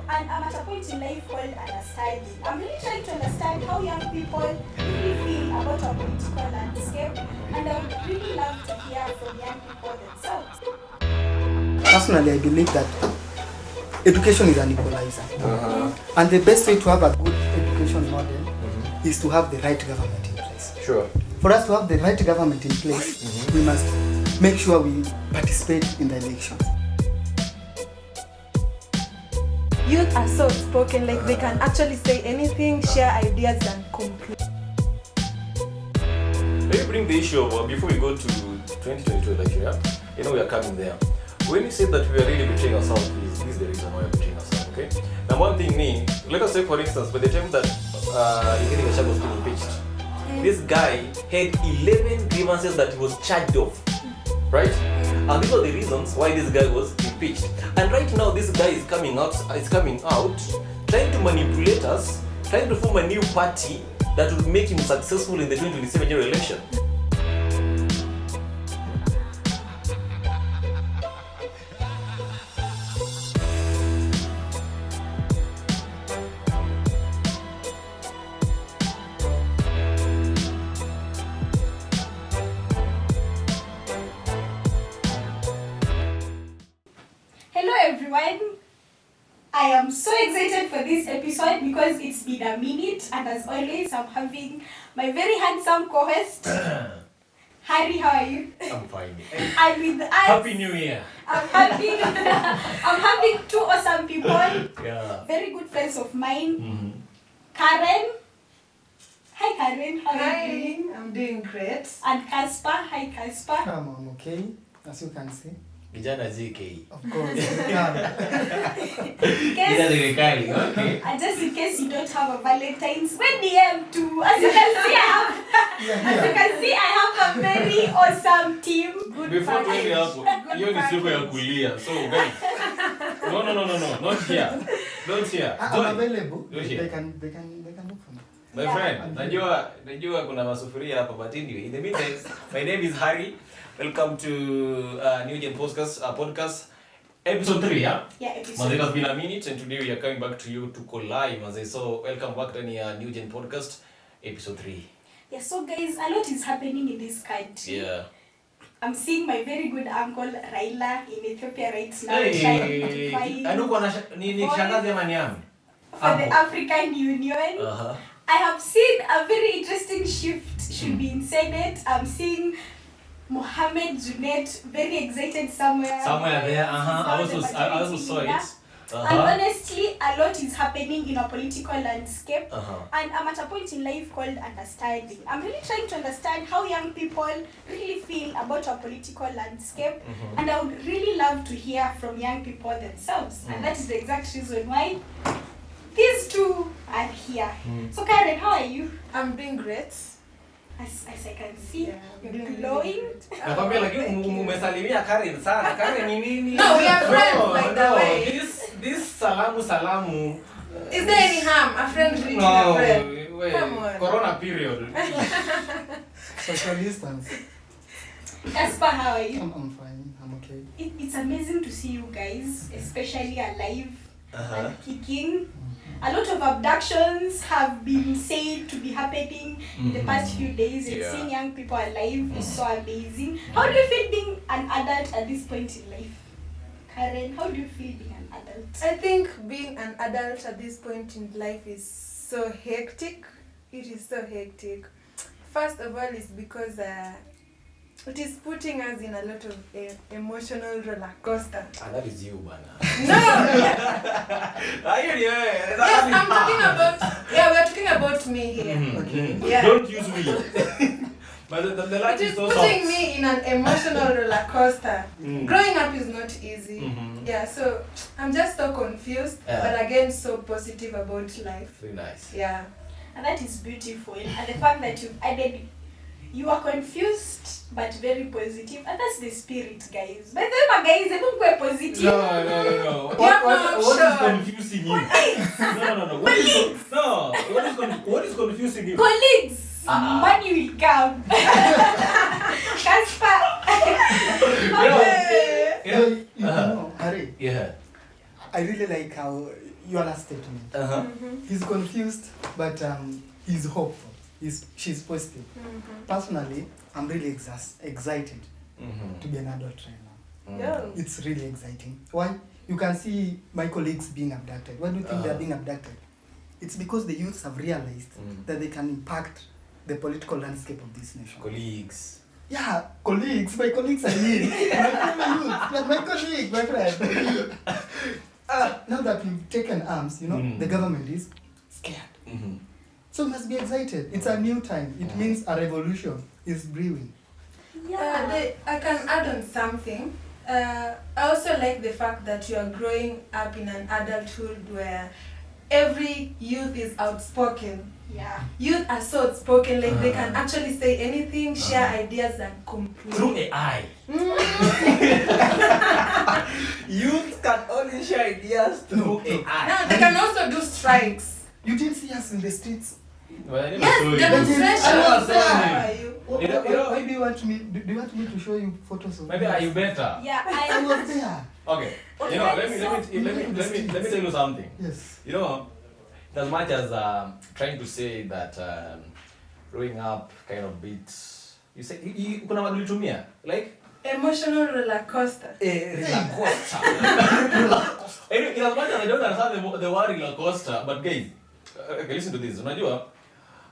And I'm at a point in life called understanding. I'm really trying to understand how young people really feel about our political landscape, and I would really love to hear from young people themselves. Personally, I believe that education is an equalizer. And the best way to have a good education model is to have the right government in place. Sure. For us to have the right government in place, we must make sure we participate in the elections. Youth are so outspoken, like they can actually say anything, share ideas and complain. Let me bring the issue of, before we go to 2022 election, we are coming there. When you say that we are really betraying ourselves, this is the reason why we are betraying ourselves, okay? Now one thing, let us say for instance, by the time that Newgen was being impeached, this guy had 11 grievances that he was charged of, right? And these are the reasons why this guy was impeached. And right now, this guy is coming out, trying to manipulate us, trying to form a new party that will make him successful in the 2027 general election. Everyone, I am so excited for this episode because it's been a minute, and as always I'm having my very handsome co-host Harry. How are you? I'm fine. And with us, Happy New Year. I'm having two awesome people, very good friends of mine. Karen. Hi Karen, how are you doing? I'm doing great. And Casper. Hi Casper. I'm okay, as you can see. Vijana ZK. Of course. Okay. And just in case you don't have a Valentine's, when DM too. As you can see, I have a very awesome team. Good. Before we help, you need to be kulia. So guys, no, not here. Don't here. I'm available. Don't here. They can look for me. My friend, najua kuna masufuria hapa, but anyway, in the meantime, my name is Harry. Welcome to Newgen Podcast, episode 3, Yeah, episode 3. It has been a minute, and today we are coming back to you to call live, so welcome back to Newgen Podcast, episode 3. Yeah, so guys, a lot is happening in this country. Yeah. I'm seeing my very good uncle Raila in Ethiopia right now. Hey, For the African Union. I have seen a very interesting shift should be in Senate. I'm seeing Mohammed Junet very excited somewhere there. I also saw it. And honestly, a lot is happening in our political landscape. And I'm at a point in life called understanding. I'm really trying to understand how young people really feel about our political landscape. And I would really love to hear from young people themselves. And that is the exact reason why these two are here. So Karen, how are you? I'm doing great. As I can see, you're doing glowing. Nakwambia lakini umesalimia Karen sana. Karen ni nini? No, we are friends, by the way. This salamu. Is there any harm? A friend reaching a friend? Wait, Come on. Corona period. Social distance. Casper, how are you? I'm fine. I'm okay. It's amazing to see you guys, especially alive and kicking. A lot of abductions have been said to be happening in the past few days, and seeing young people alive is so amazing. How do you feel being an adult at this point in life? Karen, how do you feel being an adult? I think being an adult at this point in life is so hectic. It is so hectic. First of all, it's because it is putting us in a lot of emotional roller coaster. That is you, bana. No! Yes, I'm talking about... Yeah, we're talking about me here. Okay. Yeah. Don't use me. But the light It is is so putting soft. me in an emotional roller coaster. Growing up is not easy. Yeah, so I'm just so confused, but again so positive about life. Very nice. Yeah. And that is beautiful. And the fact that you've added, you are confused but very positive, and that's the spirit, guys. But then, guys, they don't go positive. No. What is confusing you? No. What is confusing you? Colleagues, money will come. Casper. You know, Harry, Yeah. I really like how your last statement. He's confused, but he's hopeful. She's positive. Personally, I'm really excited to be an adult right now. Yeah. It's really exciting. Why? You can see my colleagues being abducted. Why do you think they're being abducted? It's because the youths have realized that they can impact the political landscape of this nation. Colleagues. Yeah, colleagues. My colleagues are here. My colleague, my friend. Now that we've taken arms, the government is scared. So we must be excited. It's a new time. It means a revolution is brewing. Yeah. I can add on something. I also like the fact that you are growing up in an adulthood where every youth is outspoken. Yeah. Youth are so outspoken, like they can actually say anything, share ideas and complain. Through AI. Youth can only share ideas through AI. Now they can also do strikes. You didn't see us in the streets. Well, I never Yes, saw you. demonstrations. I never saw Where you. are you? Why do you want me? Do you want me to show you photos of? Maybe are you better? Yeah, I was there. Okay. Okay, Let me tell you something. Yes. As much as trying to say that growing up kind of beats, you say kuna madulitumia like Emotional roller coaster. roller coaster. Anyway, as much as I don't understand the word roller coaster, but guys, okay, listen to this. Unajua,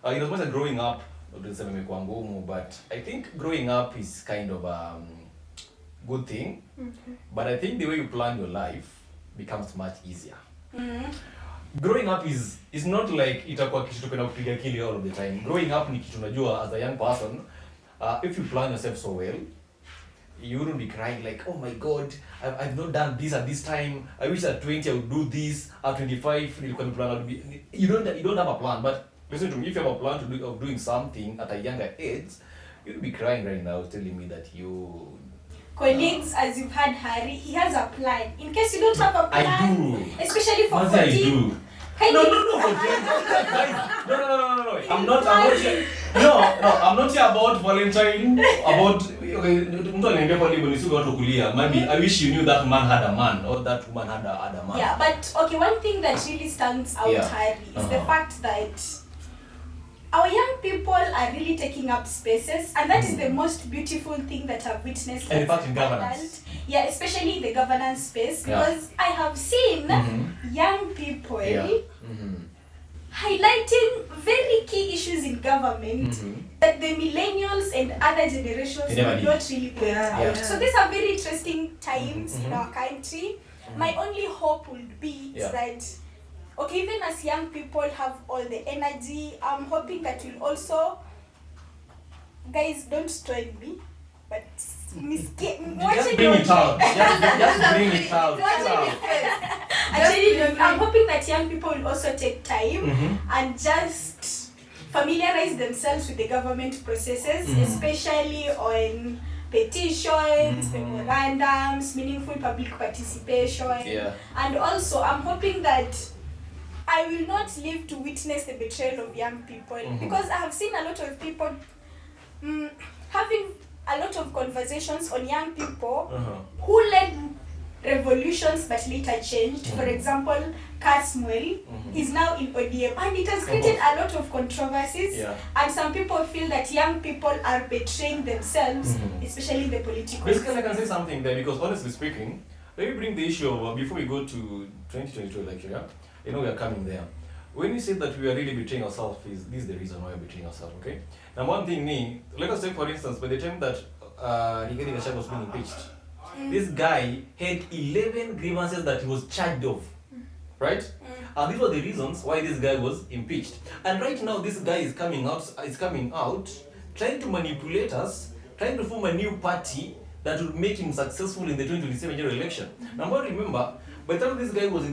as much as growing up, tuseme imekuwa ngumu, but I think growing up is kind of good thing. But I think the way you plan your life becomes much easier. Growing up is not like itakuwa kitu tupenda kupiga kili all of the time. Growing up ni kitu unajua as a young person, if you plan yourself so well, you wouldn't be crying like, oh my god, I've not done this at this time. I wish at 20 I would do this. At 25 nilikuwa nimeplan to be. You don't have a plan, but listen to me, if you have a plan of doing something at a younger age, you'd be crying right now telling me that you colleagues, as you've had Harry, he has a plan. In case you don't have a plan, I do. Especially for What I 14. do? Kindly- No. I'm not here about Valentine. Mtu aliambia kwa libo nisiku watu kulia. Maybe I wish you knew that man had a man or that woman had a man. Yeah, but okay, one thing that really stands out, Harry, is the fact that our young people are really taking up spaces, and that is the most beautiful thing that I've witnessed. And in as fact, in an governance. adult. Yeah, especially in the governance space, Yeah. because I have seen young people Mm-hmm. highlighting very key issues in government that the millennials and other generations They never would did. not really point out. Yeah. So these are very interesting times in our country. My only hope would be that, okay, even as young people have all the energy, I'm hoping that we'll also, guys, don't strain me, but Just bring it out. Just bring it out. Actually, I'm hoping that young people will also take time and just familiarize themselves with the government processes, especially on petitions, memorandums, meaningful public participation. Yeah. And also, I'm hoping that I will not live to witness the betrayal of young people, because I have seen a lot of people having a lot of conversations on young people who led revolutions but later changed. For example, Kasmuel is now in ODM, and it has created a lot of controversies. Yeah. And some people feel that young people are betraying themselves, especially in the political Basically, I can say space. something there because honestly speaking, let me bring the issue of before we go to 2022 election. Yeah? We are coming there. When we say that we are really betraying ourselves, this is the reason why we're betraying ourselves, okay? Now, one thing, let us take for instance, by the time that Newgen Podcast was being impeached, this guy had 11 grievances that he was charged of, right? And these were the reasons why this guy was impeached. And right now, this guy is coming out, trying to manipulate us, trying to form a new party that would make him successful in the 2027 general election. Now, remember, by the time this guy was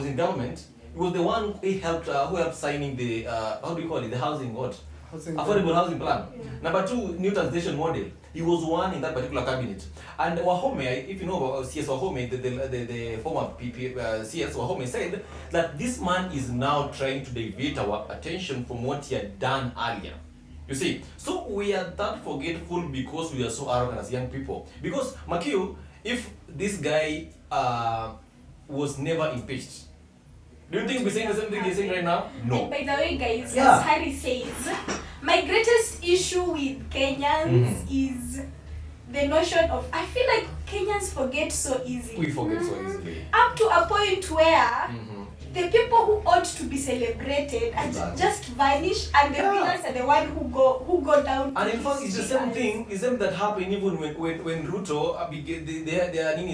in government, he was the one who helped signing the how do you call it, the housing affordable housing plan. Number 2, new taxation model. He was one in that particular cabinet. And Wahome, if you know about CS Wahome, the former CS Wahome said that this man is now trying to divert our attention from what he had done earlier. You see, so we are that forgetful because we are so arrogant as young people. Because Makio, if this guy was never impeached. Do you think we're saying the same thing they're saying right now? No. And by the way, guys, Yeah. as Harry says, my greatest issue with Kenyans is the notion of, I feel like Kenyans forget so easily. We forget so easily. Up to a point where the people who ought to be celebrated and just vanish, and the villains are the one who go down. And in fact, it's the same thing. It's the same that happened even when Ruto,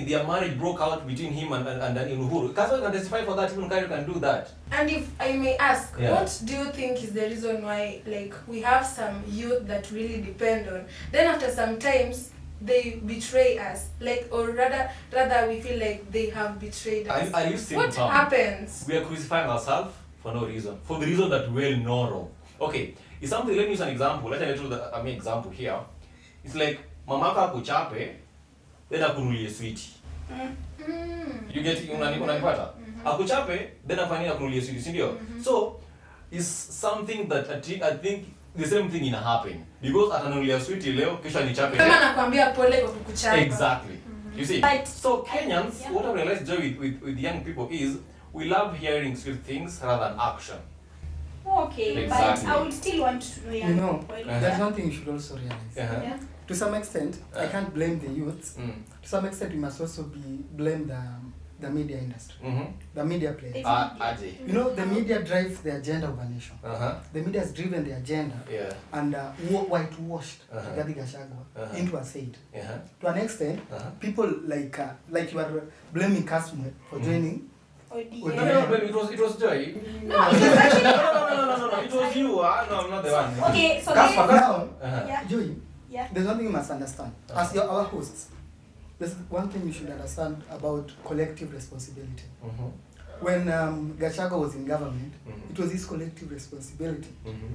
their marriage broke out between him and Uhuru. Kaswa can testify for that. Even Kari can do that. And if I may ask, Yeah. what do you think is the reason why, like, we have some youth that really depend on, then after some times they betray us, like, or rather we feel like they have betrayed us? Are you saying what happens? We are crucifying ourselves for no reason, for the reason that we know. Okay, it's something. Let me use an example. Let me tell you an example here. It's like mamaka akuchape, then akunulie sweetie. You get unanipata? Akuchape, then afanya akunulie sweetie, si ndio? So it's something that I think the same thing in happen, because atanulia sweetie leo kisha ni chape. Kama nakwambia pole kwa kukuchapa. Exactly. You see. But So Kenyans, what I realized Joy with young people is we love hearing sweet things rather than action. Okay, Exactly. but I would still want to know. You know, people. there's one thing you should also realize. Yeah. To some extent, I can't blame the youths. To some extent, we must also blame the media industry, the media players. Aje. You know, the media drives the agenda of a nation. The media has driven the agenda and whitewashed Rigathi Gachagua into a saint. To an extent, people like you are blaming Kasmu for joining. No, it was Joy. No, it was actually. No, it was you. No, I'm not the one. Okay, so Now, yeah. Joy, Yeah. there's one thing you must understand. As our hosts, there's one thing you should understand about collective responsibility. When Gachagua was in government, it was his collective responsibility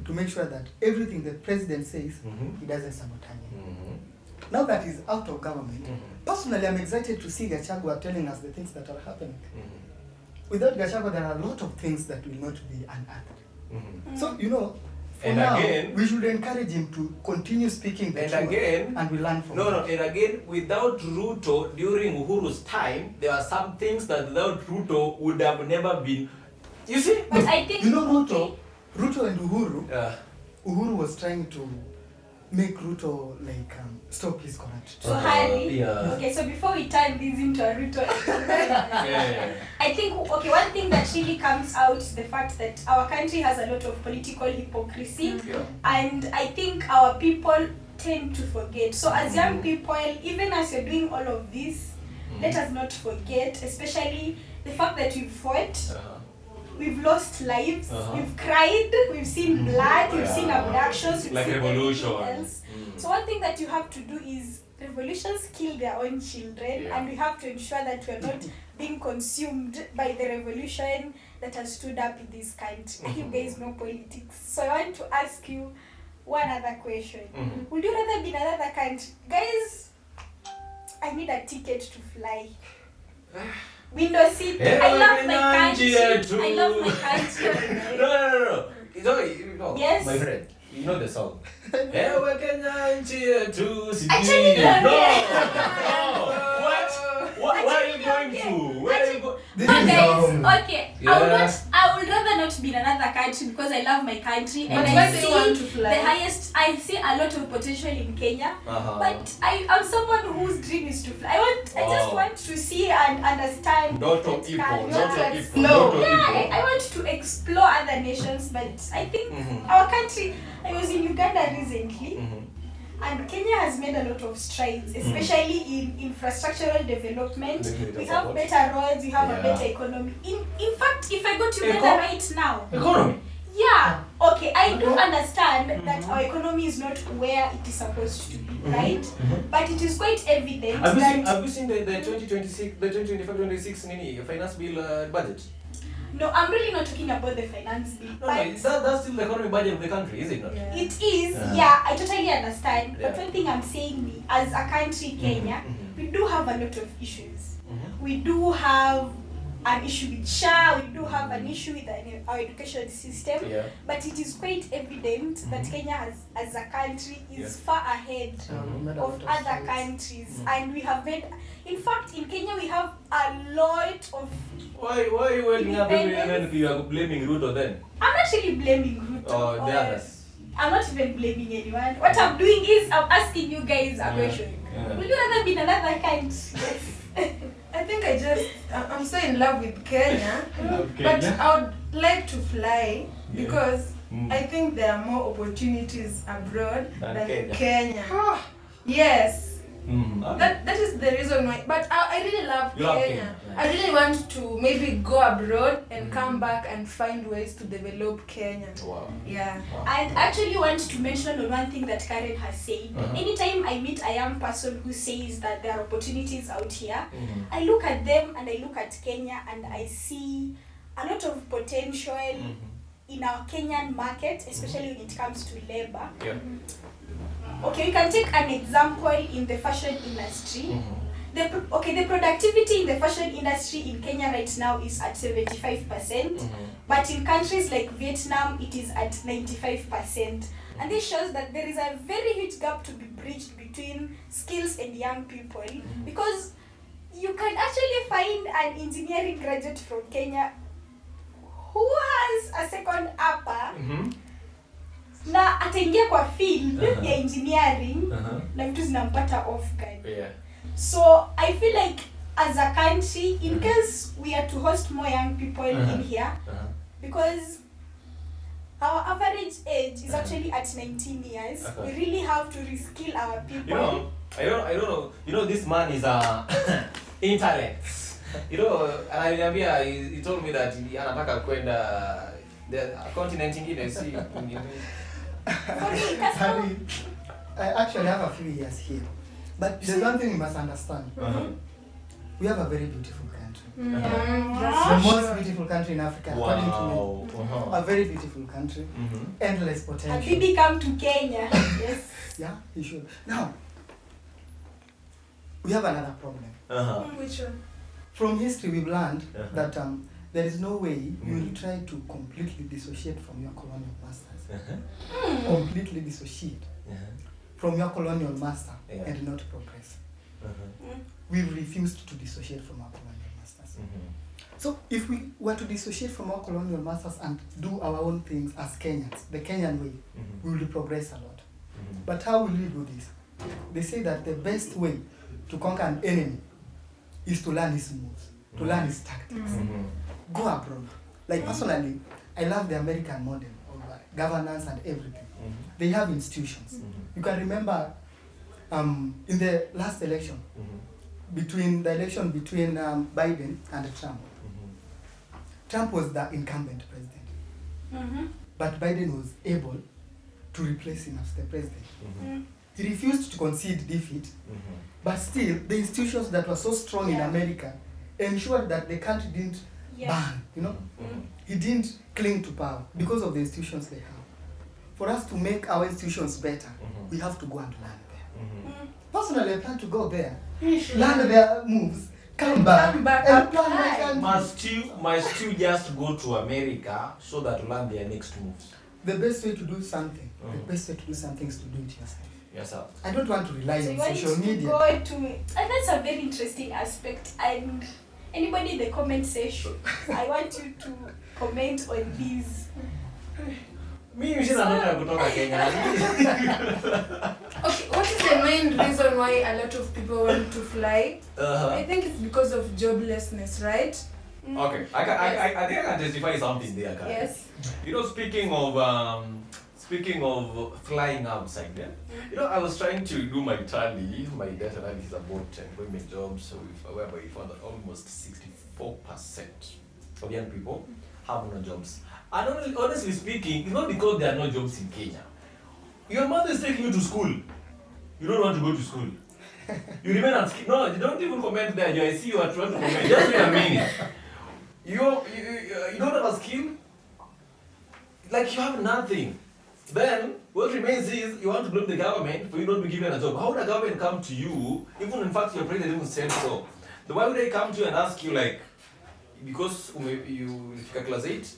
to make sure that everything the president says, he doesn't sabotage it. Now that he's out of government, personally I'm excited to see Gachagua telling us the things that are happening. Without Gachagua, there are a lot of things that will not be unearthed. So, you know, for And now, again, we should encourage him to continue speaking the truth, and we learn from him. and again, without Ruto during Uhuru's time, there are some things that without Ruto would have never been. You see? But I think You know Ruto and Uhuru, Yeah. Uhuru was trying to make Ruto like stop his corruption. So Harry, Yeah. okay, so before we turn this into a ritual, Yeah. I think, okay, one thing that really comes out is the fact that our country has a lot of political hypocrisy, and I think our people tend to forget. So as young people, even as you're doing all of this, let us not forget, especially the fact that we've fought, we've lost lives, we've cried, we've seen blood, we've seen abductions, we've Like seen revolution. everything else. So one thing that you have to do is revolutions kill their own children, and we have to ensure that we're not being consumed by the revolution that has stood up in this country. You guys know politics. So I want to ask you one other question. Would you rather be in another country? Guys, I need a ticket to fly. Window seat. I love my country. I love my country. No. No. Yes. My friend, you know the song. Ewe Kenya nchi yetu Actually, No. What? Where are you going to? Where are you going? This No, is guys, okay. Yeah. I would rather not be in another country because I love my country and But I why do you want to see fly? I see a lot of potential in Kenya. But I'm someone whose dream is to fly. I just want to see and understand. Not of different people. cultures. Not of people. No. Not of Yeah, people. I want to explore other nations, but I think our country. I was in Uganda recently. And Kenya has made a lot of strides, especially in infrastructural development. We have better roads, we have a better economy. In fact, if I go to Uganda right now, Economy. yeah, okay, I do understand that our economy is not where it is supposed to be, right? But it is quite evident Have you seen the 2026, the 2025-26 finance bill budget? No, I'm really not talking about the finance bill. No, but that's still the economic budget of the country, is it not? Yeah. it is, I totally understand. But one thing I'm saying, as a country, Kenya, we do have a lot of issues. We do have an issue with SHA, we do have an issue with our education system, but it is quite evident that Kenya as a country is far ahead of other countries, and we have made, in fact, in Kenya we have a lot of. Why are you welling up and you are blaming Ruto then? I'm not really blaming Ruto. Oh, the others. I'm not even blaming anyone. What I'm doing is I'm asking you guys a question. Would you rather be in another country? Yes. I think I'm so in love with Kenya, but I would like to fly because I think there are more opportunities abroad than Kenya. Yes. That is the reason why. But I really love Kenya. I really want to maybe go abroad and come back and find ways to develop Kenya. Wow. Yeah. I actually want to mention on one thing that Karen has said. Anytime I meet a young person who says that there are opportunities out here, I look at them and I look at Kenya and I see a lot of potential in our Kenyan market, especially when it comes to labor. Okay, we can take an example in the fashion industry. The productivity in the fashion industry in Kenya right now is at 75%, but in countries like Vietnam, it is at 95%. And this shows that there is a very huge gap to be bridged between skills and young people, because you can actually find an engineering graduate from Kenya who has a second upper, na ataingia kwa field ya engineering na vitu zinampata off guard. So I feel like as a country, in case we are to host more young people in here, because our average age is actually at 19 years, we really have to reskill our people. I don't know. This man is intellect. He told me that anataka kwenda the continent ingine si I actually have a few years here, but there's one thing you must understand. We have a very beautiful country. The most beautiful country in Africa, according to me. A very beautiful country, endless potential. And baby come to Kenya. Yes. Yeah, you should. Now, we have another problem. Which one? From history, we've learned that there is no way you will try to completely dissociate from your colonial masters. Completely dissociate from your colonial master and not progress. We've refused to dissociate from our colonial masters. So if we were to dissociate from our colonial masters and do our own things as Kenyans, the Kenyan way, we will progress a lot. But how will we do this? They say that the best way to conquer an enemy is to learn his moves, to learn his tactics. Go abroad. Like personally, I love the American model of governance and everything. They have institutions. You can remember in the last election, between Biden and Trump. Trump was the incumbent president, but Biden was able to replace him as the president. He refused to concede defeat, but still the institutions that were so strong in America ensured that the country didn't burn. He didn't cling to power because of the institutions they have. For us to make our institutions better, we have to go and learn there. Personally, I plan to go there, learn their moves, come back and plan my country. Must you just go to America so that to learn their next moves? The best way to do something, is to do it yourself. I don't want to rely on social media. And that's a very interesting aspect. And anybody in the comment section, I want you to comment on this. Okay, what is the main reason why a lot of people want to fly? I think it's because of joblessness, right? Okay, I think I can testify something there, Karen. Yes. Speaking of flying outside, I was trying to do my tally. My data analysis about employment jobs, whereby we found that almost 64% of young people have no jobs. And honestly speaking, it's not because there are no jobs in Kenya. Your mother is taking you to school. You don't want to go to school. You remain at school. No, you don't even comment there. I see you are trying to comment. Just wait a minute. You don't have a skill. Like you have nothing. Then what remains is you want to blame the government for you not be given a job. How would the government come to you? Even in fact your president even said so. Why would they come to you and ask you like, because you class 8,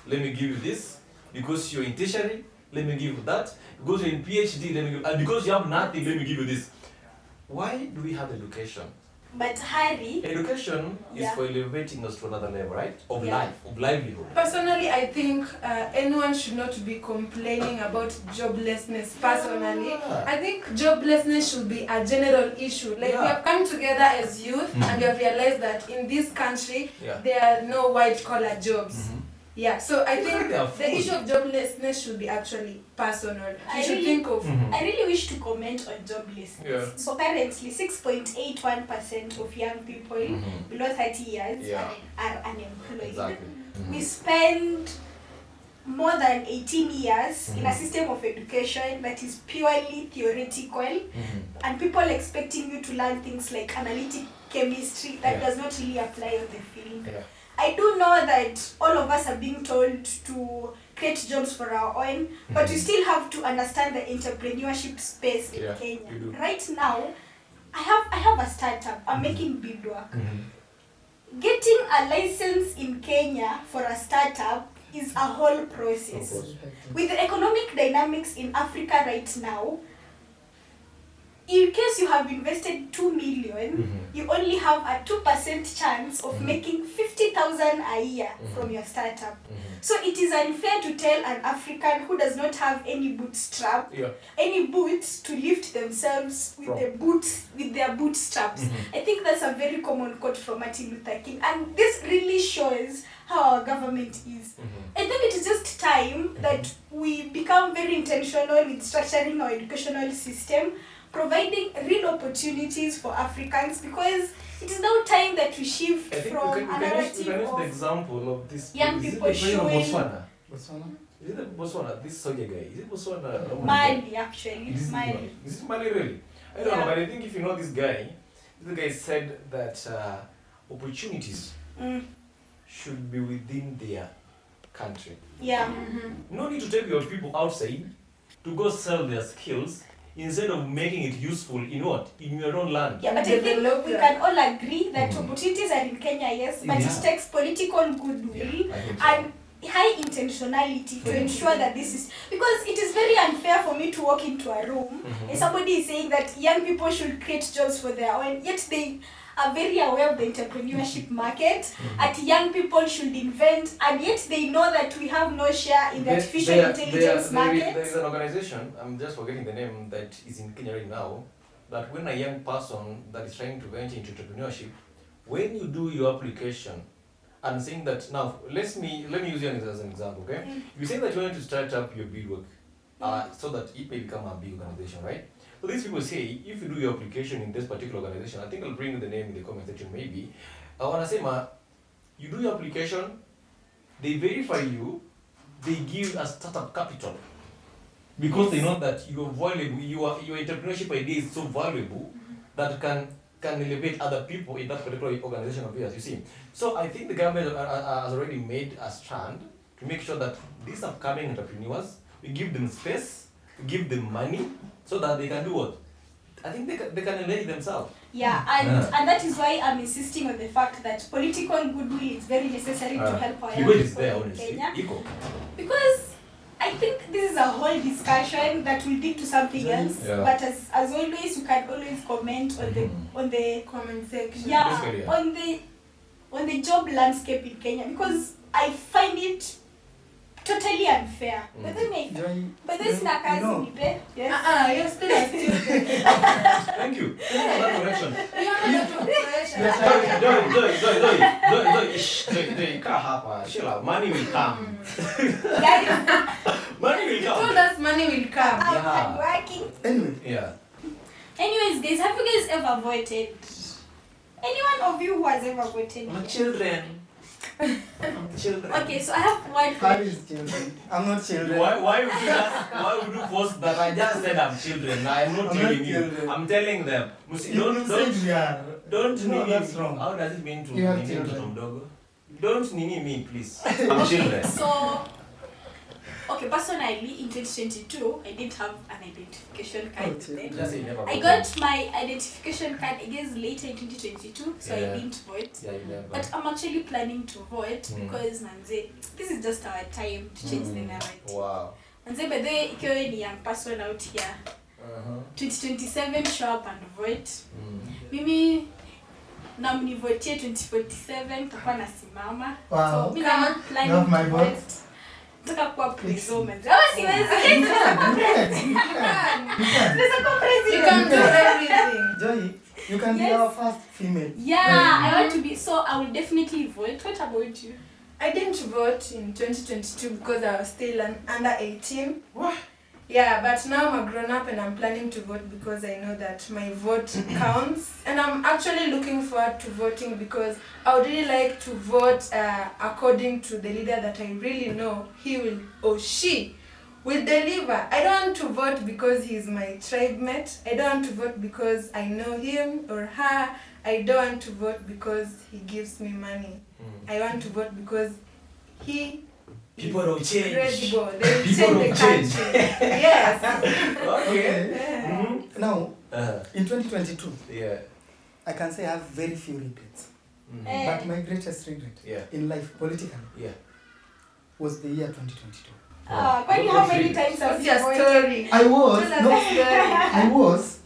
let me give you this. Because you're in tertiary, let me give you that. Because you're in PhD, let me give, and because you have nothing, let me give you this. Why do we have education? But Harry, Education is for elevating us to another level, right? Of life, of livelihood. Personally, I think anyone should not be complaining about joblessness. Personally, I think joblessness should be a general issue. Like we have come together as youth and we have realized that in this country there are no white collar jobs. Yeah, so I think the issue of joblessness should be actually personal. You should think of. I really wish to comment on joblessness. Yeah. So currently, 6.81% of young people below 30 years are unemployed. Exactly. We spend more than 18 years in a system of education that is purely theoretical, and people expecting you to learn things like analytic chemistry that does not really apply on the field. Yeah. I do know that all of us are being told to create jobs for our own, but we still have to understand the entrepreneurship space in Kenya. Right now, I have a startup. I'm making beadwork. Getting a license in Kenya for a startup is a whole process. With the economic dynamics in Africa right now, in case you have invested 2 million, you only have a 2% chance of making 50,000 a year from your startup. So it is unfair to tell an African who does not have any bootstrap, any boots to lift themselves with their bootstraps. I think that's a very common quote from Martin Luther King, and this really shows how our government is. I think it is just time that we become very intentional with structuring our educational system, providing real opportunities for Africans, because it is now time that we shift from a narrative of the example of this young people showing Botswana. Is it Botswana? This soldier guy. Is it Botswana? Mali, actually. Is it Mali really? I don't know, but I think if you know this guy said that opportunities should be within their country. Yeah. No need to take your people outside to go sell their skills instead of making it useful in what? In your own land. Yeah, but I think we can all agree that opportunities are in Kenya, yes, but it takes political goodwill and high intentionality to ensure that this is, because it is very unfair for me to walk into a room and somebody is saying that young people should create jobs for their own, yet they are very aware of the entrepreneurship market, and young people should invent, and yet they know that we have no share in the artificial intelligence market. There is an organization, I'm just forgetting the name, that is in Kenya right now, that when a young person that is trying to venture into entrepreneurship, when you do your application and saying that, now let me use you as an example, okay? You say that you want to start up your beadwork so that it may become a big organization, right? So these people say, if you do your application in this particular organization, I think I'll bring the name in the comment section maybe. I want to say, you do your application, they verify you, they give a startup capital. Because they know that you are valuable, your entrepreneurship idea is so valuable that can elevate other people in that particular organization of yours, you see. So I think the government has already made a stand to make sure that these upcoming entrepreneurs, we give them space, we give them money, so that they can do what? I think they can elevate themselves. Yeah, and that is why I'm insisting on the fact that political goodwill is very necessary to help our young people in Kenya. Because I think this is a whole discussion that will lead to something else. Yeah. But as always, you can always comment on the comment section. Yeah, on the job landscape in Kenya, because I find it totally unfair. But this na kazi nipe. Yes. You're still a student. Thank you. Thank you for that correction. Joy, kaa hapa. Sheila, money will come. Money will come. You told us money will come. I'm hardworking. Anyway. Yeah. Anyways, guys, have you guys ever voted? Anyone of you who has ever voted? My children. Okay, so I have one question. I'm not children. Why would you force that? I just said I'm children. I'm not telling you. I'm telling them. Don't no, that's wrong. How does it mean to you have nini children? Don't nini me, please. I'm children. So Okay, personally, in 2022, I didn't have an identification card then. Just say you never I got my identification card, I guess, later in 2022, so I didn't vote. Yeah, you never. But I'm actually planning to vote because, manze, this is just our time to change the narrative. Wow. Manze, by the way, if you're any young person out here, 2027, show up and vote. Mimi, na mnivotie 2047, takuwa nasimama. Wow. So, mimi I'm planning Love my to vote. vote. Nataka kuwa president. Oh, siwezi. You can do everything. Joy, you can be Yes. our first female. Yeah, I want to be, so I will definitely vote. What about you? I didn't vote in 2022 because I was still under 18. What? Yeah, but now I'm a grown up and I'm planning to vote because I know that my vote counts. And I'm actually looking forward to voting because I would really like to vote according to the leader that I really know he will or she will deliver. I don't want to vote because he's my tribe mate. I don't want to vote because I know him or her. I don't want to vote because he gives me money. I want to vote because he People don't change. incredible. They will People change the don't change. country. Yes. Okay. Yeah. Now, Uh-huh. in 2022, Yeah. I can say I have very few regrets. Eh. But my greatest regret Yeah. in life, politically, Yeah. was the year 2022. Kwani how many times have What's you your voted? story? I was, Tell us no, the story.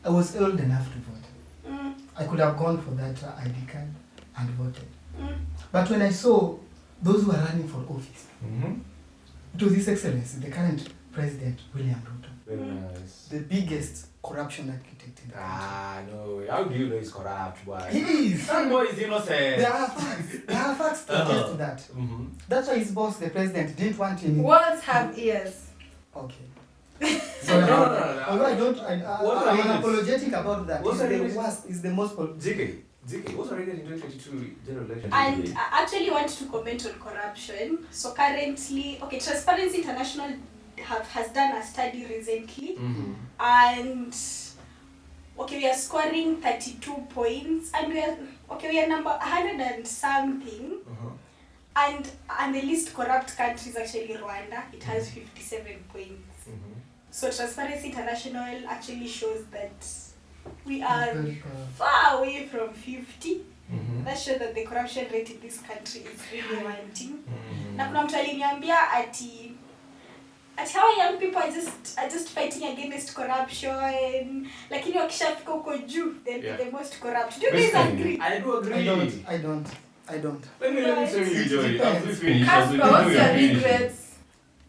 I was old enough to vote. Mm, I could have gone for that ID card and voted. mm. But when I saw those who are running for office, Mm-hmm. it was His Excellency, the current President, William Ruto, Very nice. the biggest corruption architect in the country. Ah, no. How do you know he's corrupt, boy? He is! That boy is innocent. There are facts. There are facts to attest to that. Mm-hmm. That's why his boss, the president, didn't want him. Words have ears. Okay. So, no. Although I don't, What I'm are unapologetic about that. What's It's the the reason? worst, it's the most. JK, what's already in 2022 general election? And I actually want to comment on corruption. So currently, okay, Transparency International has done a study recently, Mm-hmm. and okay, we are scoring 32 points, and we are number 100 and something, Uh-huh. and the least corrupt country is actually Rwanda. It has 57 points. Mm-hmm. So Transparency International actually shows that we are Very, far away from 50. Mm-hmm. That shows that the corruption rate in this country is really mounting. Mm-hmm. Na kuna mtu aliniambia ati how young people are just fighting against corruption, lakini wakishafika huko juu they'll be the most corrupt. Do you guys agree? I do agree. I don't. Let me tell you, Joy. It After we finish, Casper, what's your regrets?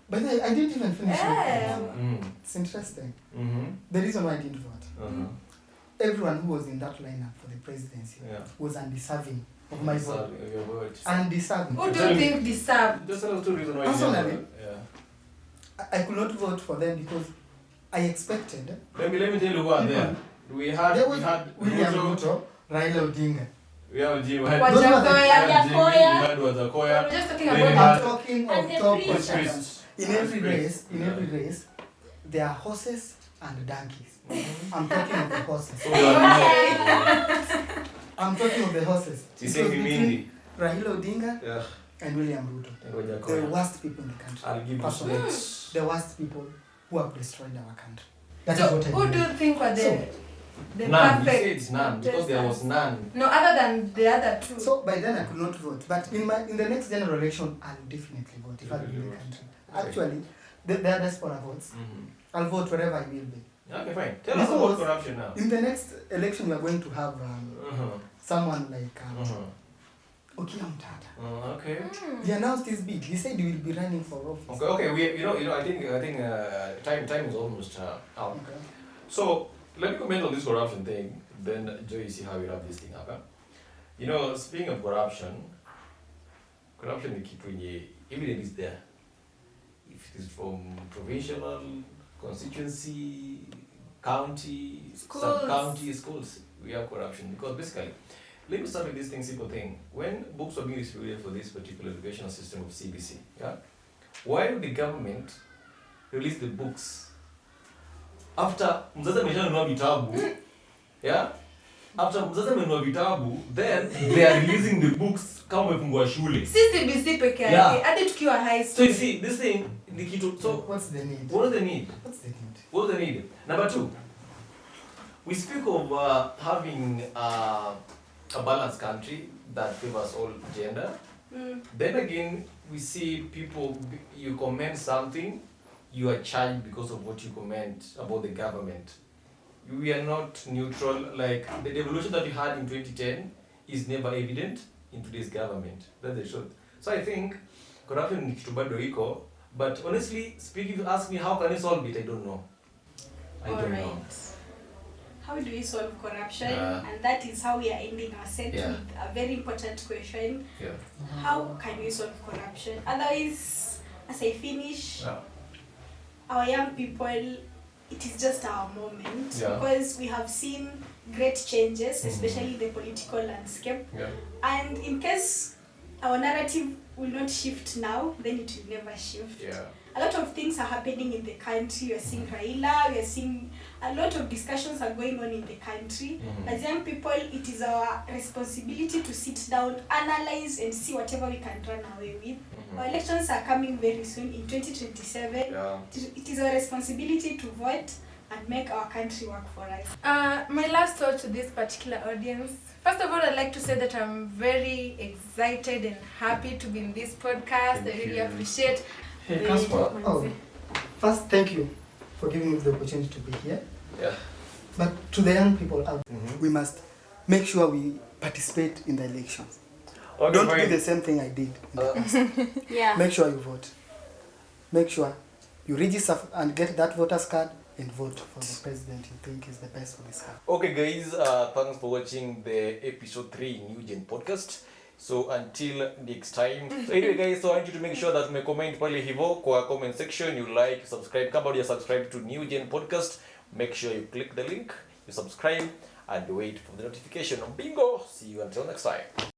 But I didn't even finish. Yeah. It's interesting. Mm-hmm. The reason why I didn't vote, Uh-huh. everyone who was in that lineup for the presidency Yeah. was undeserving of my vote. Your vote. Undeserving. Who do you think deserve? Just tell us two reasons why you Personally, didn't vote. Yeah. I could not vote for them because I expected. Let me tell you who are there. We had William Ruto, Ruto, Raila Odinga. we had Jim, we had Wajakoya. Jimmy, we had Wajakoya. We're just talking Then about we I'm had- talking And of the top priest. politicians. In every race, there are horses and donkeys. I'm talking of the horses. So you are I'm talking of the horses. It was Sisemi between Mindy. Rahila Odinga Yeah. and William Ruto. And The Wajakoya. worst people in the country. I'll give you Personally, that. the worst people who have destroyed our country. That is So, what I who do you believe. think were the None. You perfect? said it's none because there was none. No, other than the other two. So by then I could not vote. But in the next general election, I'll definitely vote if I live in the country. Okay. Actually, there are diaspora votes. Mm-hmm. I'll vote wherever I will be. Okay, fine. Tell us about corruption now. In the next election, we are going to have Uh-huh. someone like Uh-huh. Okiya Mtata. Okay. He announced his bid. He said he will be running for office. Okay. I think time is almost out. Okay. So let me comment on this corruption thing. Then Joy, see how we wrap this thing up. Huh? Speaking of corruption in Kipwenye, evidence is there. If it is from provincial, constituency, county, Schools. sub-county, schools, we have corruption. Because basically, let me start with this simple thing. When books were being distributed for this particular educational system of CBC, yeah, why would the government release the books after mzazi ameshanunua vitabu, yeah, after mzazi amenunua vitabu, then they are releasing the books kama umefungua shule. Sisi BC peke yake hadi tukiwa high school. So you see, this thing ni kitu. So what's the need? What is the need? What's the need? What's the need? Number 2, we speak of having a balanced country that favors all gender. Then again, we see people, you comment something, you are charged because of what you comment about the government. We are not neutral. Like the devolution that you had in 2010 is never evident in today's government. That's the truth. So I think corruption is bado iko, but honestly speaking, if you ask me how can you solve it, I don't know. I don't know. How do we solve corruption? And that is how we are ending our set with a very important question. How can we solve corruption? Otherwise, as I finish, our young people, it is just our moment because we have seen great changes, especially the political landscape. And in case our narrative will not shift now, then it will never shift. A lot of things are happening in the country. We are seeing Raila, we are seeing a lot of discussions are going on in the country. As young people, it is our responsibility to sit down, analyze and see whatever we can run away with. Our elections are coming very soon in 2027. It is our responsibility to vote and make our country work for us. My last thought to this particular audience. First of all, I'd like to say that I'm very excited and happy to be in this podcast. I really appreciate. Hey, Casper. First, thank you for giving me the opportunity to be here. But to the young people out, we must make sure we participate in the elections. Don't do the same thing I did in the past. Make sure you vote. Make sure you register and get that voter's card and vote for the president you think is the best for this country. Okay guys, thanks for watching the episode 3 Newgen Podcast. So until next time. So anyway guys, so I want you to make sure that you comment pale hivo kwa comment section, you like, you subscribe. Kama you subscribe to Newgen Podcast, make sure you click the link, you subscribe and wait for the notification. Bingo! See you until next time.